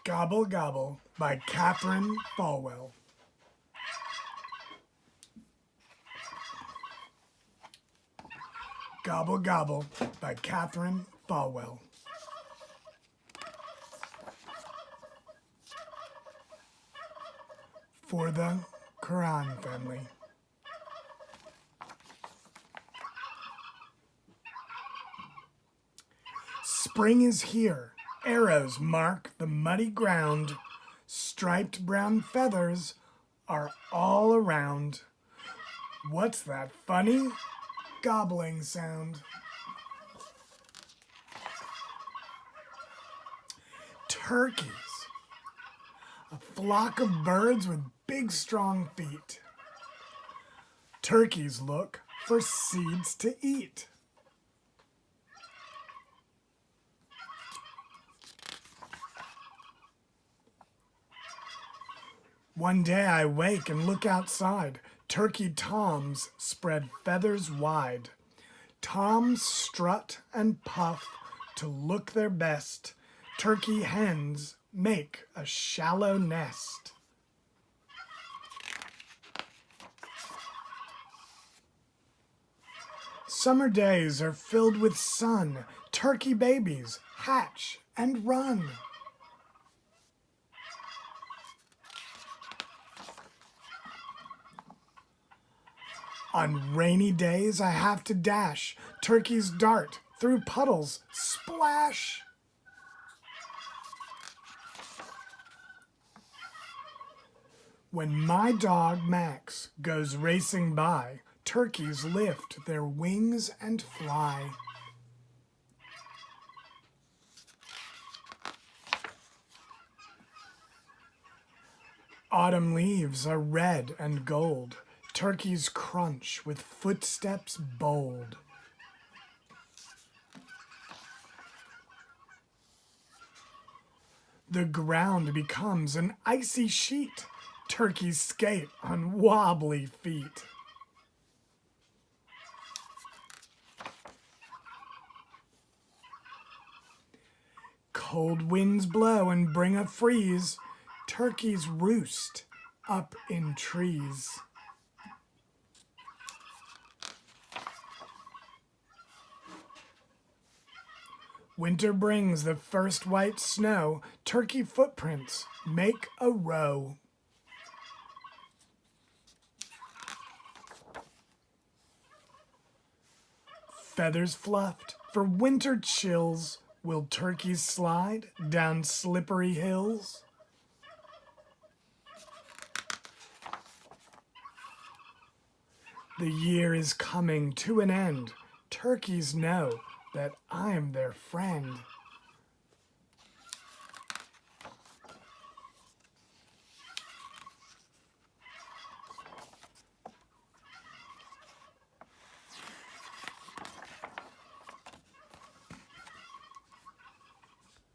Gobble Gobble by Cathryn Falwell. Gobble Gobble by Cathryn Falwell. For the Quran family. Spring is here. Arrows mark the muddy ground. Striped brown feathers are all around. What's that funny gobbling sound? Turkeys. A flock of birds with big strong feet. Turkeys look for seeds to eat. One day I wake and look outside. Turkey toms spread feathers wide. Toms strut and puff to look their best. Turkey hens make a shallow nest. Summer days are filled with sun. Turkey babies hatch and run. On rainy days I have to dash. Turkeys dart through puddles, splash. When my dog Max goes racing by, turkeys lift their wings and fly. Autumn leaves are red and gold. Turkeys crunch with footsteps bold. The ground becomes an icy sheet. Turkeys skate on wobbly feet. Cold winds blow and bring a freeze. Turkeys roost up in trees. Winter brings the first white snow. Turkey footprints make a row. Feathers fluffed for winter chills. Will turkeys slide down slippery hills? The year is coming to an end. Turkeys know that I'm their friend.